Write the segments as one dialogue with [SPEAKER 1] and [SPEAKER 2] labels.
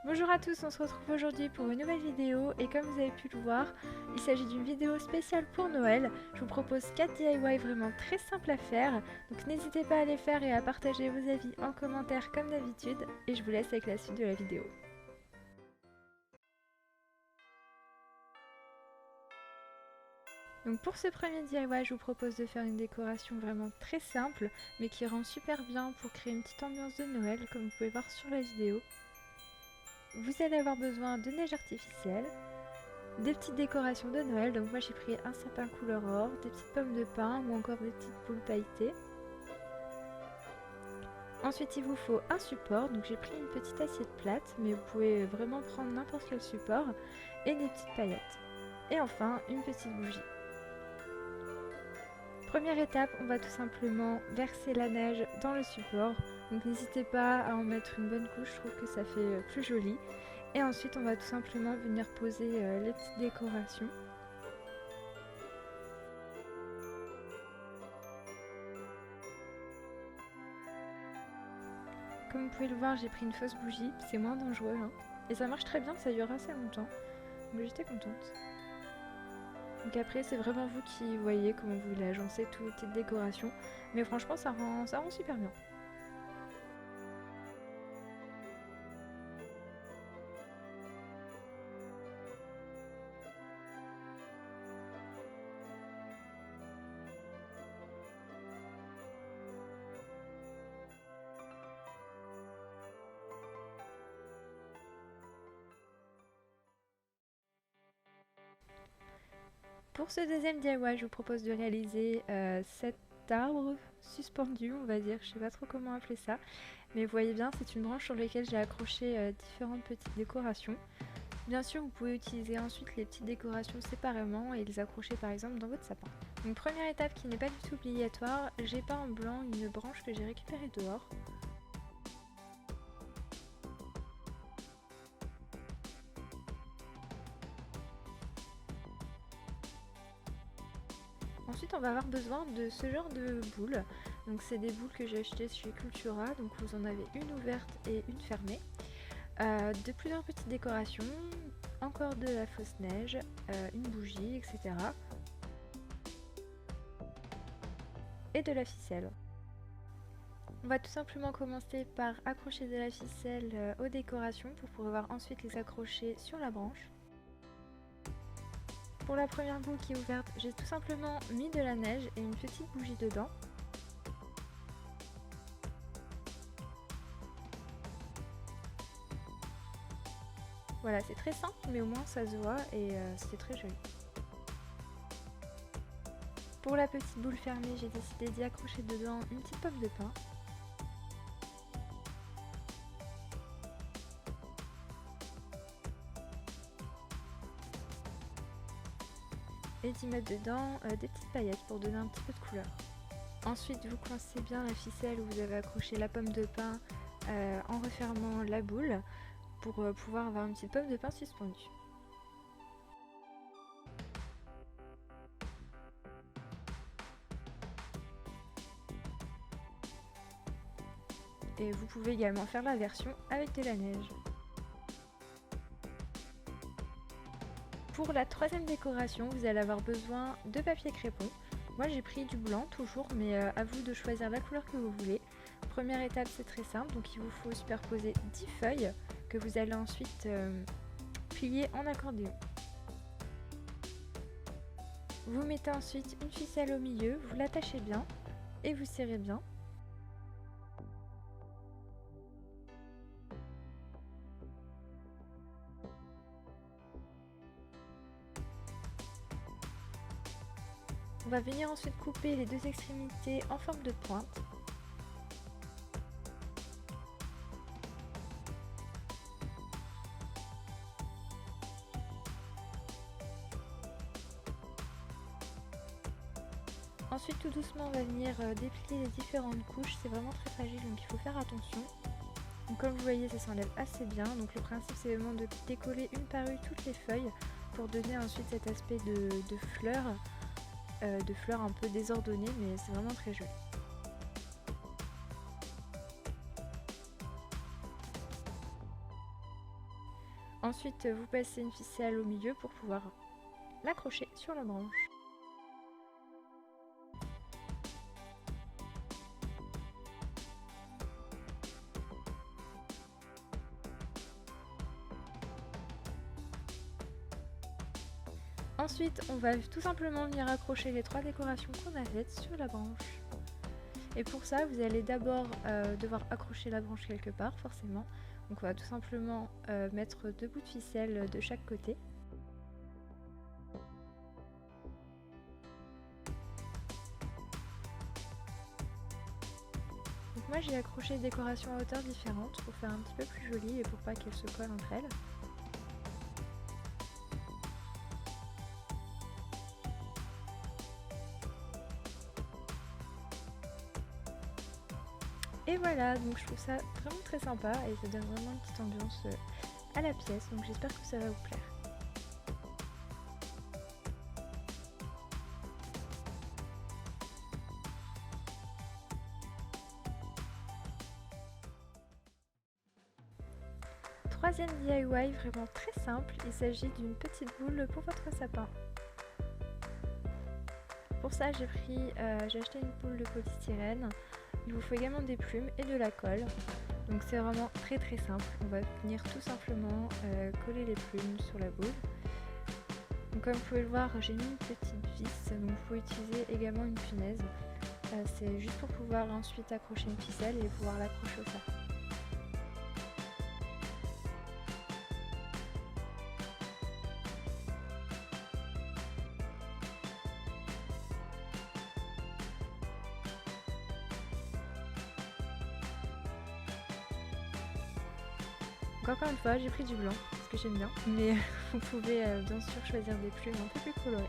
[SPEAKER 1] Bonjour à tous, on se retrouve aujourd'hui pour une nouvelle vidéo et comme vous avez pu le voir, il s'agit d'une vidéo spéciale pour Noël. Je vous propose 4 DIY vraiment très simples à faire, donc n'hésitez pas à les faire et à partager vos avis en commentaire comme d'habitude et je vous laisse avec la suite de la vidéo. Donc pour ce premier DIY, je vous propose de faire une décoration vraiment très simple mais qui rend super bien pour créer une petite ambiance de Noël comme vous pouvez voir sur la vidéo. Vous allez avoir besoin de neige artificielle, des petites décorations de Noël, donc moi j'ai pris un sapin couleur or, des petites pommes de pin ou encore des petites boules pailletées. Ensuite il vous faut un support, donc j'ai pris une petite assiette plate, mais vous pouvez vraiment prendre n'importe quel support, et des petites paillettes. Et enfin une petite bougie. Première étape, on va tout simplement verser la neige dans le support, donc n'hésitez pas à en mettre une bonne couche, je trouve que ça fait plus joli. Et ensuite on va tout simplement venir poser les petites décorations. Comme vous pouvez le voir, j'ai pris une fausse bougie, c'est moins dangereux hein. Et ça marche très bien, ça dure assez longtemps, donc j'étais contente. Donc après c'est vraiment vous qui voyez comment vous voulez agencer toute cette décoration, mais franchement ça rend super bien. Pour ce deuxième DIY, je vous propose de réaliser cet arbre suspendu, on va dire, je sais pas trop comment appeler ça, mais vous voyez bien, c'est une branche sur laquelle j'ai accroché différentes petites décorations. Bien sûr, vous pouvez utiliser ensuite les petites décorations séparément et les accrocher par exemple dans votre sapin. Donc première étape qui n'est pas du tout obligatoire, j'ai peint en blanc une branche que j'ai récupérée dehors. Ensuite, on va avoir besoin de ce genre de boules. Donc c'est des boules que j'ai achetées chez Cultura, donc vous en avez une ouverte et une fermée. De plusieurs petites décorations, encore de la fausse neige, une bougie, etc. Et de la ficelle. On va tout simplement commencer par accrocher de la ficelle aux décorations pour pouvoir ensuite les accrocher sur la branche. Pour la première boule qui est ouverte, j'ai tout simplement mis de la neige et une petite bougie dedans. Voilà, c'est très simple mais au moins ça se voit et c'est très joli. Pour la petite boule fermée, j'ai décidé d'y accrocher dedans une petite pomme de pin. Et d'y mettre dedans des petites paillettes pour donner un petit peu de couleur. Ensuite, vous coincez bien la ficelle où vous avez accroché la pomme de pin en refermant la boule pour pouvoir avoir une petite pomme de pin suspendue. Et vous pouvez également faire la version avec de la neige. Pour la troisième décoration, vous allez avoir besoin de papier crépon. Moi j'ai pris du blanc toujours, mais à vous de choisir la couleur que vous voulez. Première étape, c'est très simple, donc il vous faut superposer 10 feuilles que vous allez ensuite plier en accordéon. Vous mettez ensuite une ficelle au milieu, vous l'attachez bien et vous serrez bien. On va venir ensuite couper les deux extrémités en forme de pointe. Ensuite tout doucement on va venir déplier les différentes couches, c'est vraiment très fragile donc il faut faire attention. Donc comme vous voyez ça s'enlève assez bien, donc le principe c'est vraiment de décoller une par une toutes les feuilles pour donner ensuite cet aspect de fleurs un peu désordonnées mais c'est vraiment très joli. Ensuite, vous passez une ficelle au milieu pour pouvoir l'accrocher sur la branche. Ensuite, on va tout simplement venir accrocher les 3 décorations qu'on a faites sur la branche. Et pour ça, vous allez d'abord devoir accrocher la branche quelque part, forcément. Donc on va tout simplement mettre 2 bouts de ficelle de chaque côté. Donc moi j'ai accroché des décorations à hauteur différentes pour faire un petit peu plus joli et pour pas qu'elles se collent entre elles. Et voilà, donc je trouve ça vraiment très sympa et ça donne vraiment une petite ambiance à la pièce, donc j'espère que ça va vous plaire. Troisième DIY vraiment très simple, il s'agit d'une petite boule pour votre sapin. Pour ça j'ai acheté une boule de polystyrène. Il vous faut également des plumes et de la colle. Donc c'est vraiment très simple. On va venir tout simplement coller les plumes sur la boule. Donc comme vous pouvez le voir, j'ai mis une petite vis. Donc vous pouvez utiliser également une punaise. C'est juste pour pouvoir ensuite accrocher une ficelle et pouvoir l'accrocher au sapin. Donc encore une fois, j'ai pris du blanc, parce que j'aime bien, mais vous pouvez bien sûr choisir des plumes un peu plus colorées.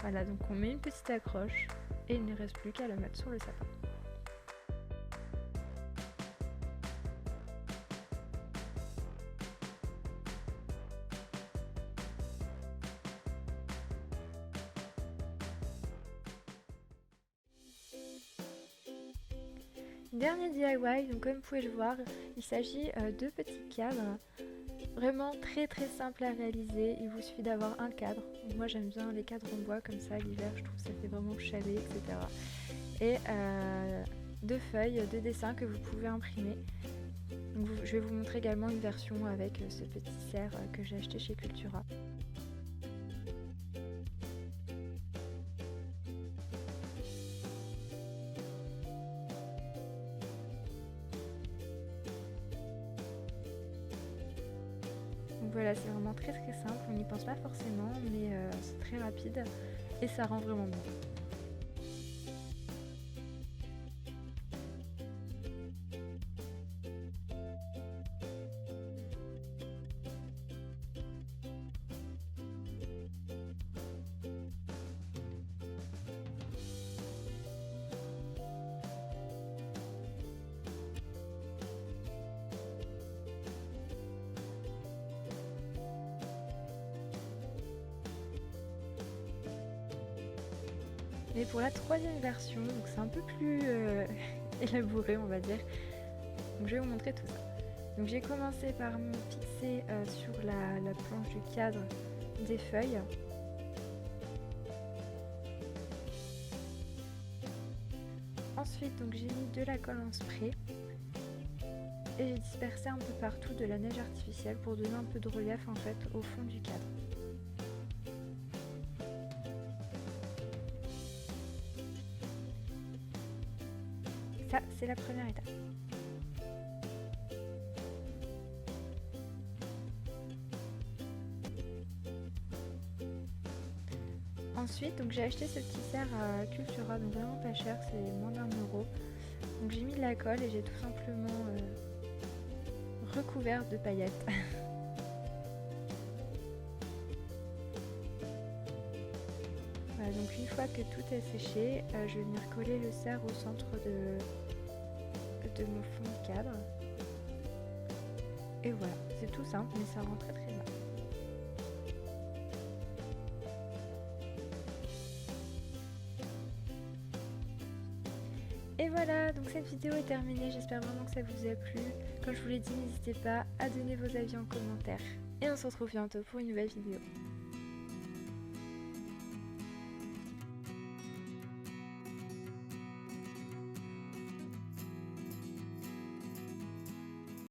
[SPEAKER 1] Voilà, donc on met une petite accroche et il ne reste plus qu'à la mettre sur le sapin. Dernier DIY, donc comme vous pouvez le voir, il s'agit de petits cadres, vraiment très simple à réaliser. Il vous suffit d'avoir un cadre. Donc moi j'aime bien les cadres en bois comme ça l'hiver, je trouve que ça fait vraiment chalet, etc. Et 2 feuilles de dessin que vous pouvez imprimer. Donc je vais vous montrer également une version avec ce petit cerf que j'ai acheté chez Cultura. Donc voilà, c'est vraiment très simple, on n'y pense pas forcément, mais c'est très rapide et ça rend vraiment bien. Mais pour la 3e version, donc c'est un peu plus élaboré on va dire. Donc je vais vous montrer tout ça. Donc j'ai commencé par me fixer sur la planche du cadre des feuilles. Ensuite donc j'ai mis de la colle en spray et j'ai dispersé un peu partout de la neige artificielle pour donner un peu de relief en fait au fond du cadre. Ça, c'est la première étape. Ensuite, donc j'ai acheté ce petit cerf à Cultura, donc vraiment pas cher, c'est moins d'1 euro. Donc j'ai mis de la colle et j'ai tout simplement recouvert de paillettes. Voilà, donc une fois que tout est séché, je vais venir coller le cerf au centre de mon fond de cadre. Et voilà, c'est tout simple mais ça rend très bien. Et voilà, donc cette vidéo est terminée, j'espère vraiment que ça vous a plu. Comme je vous l'ai dit, n'hésitez pas à donner vos avis en commentaire. Et on se retrouve bientôt pour une nouvelle vidéo.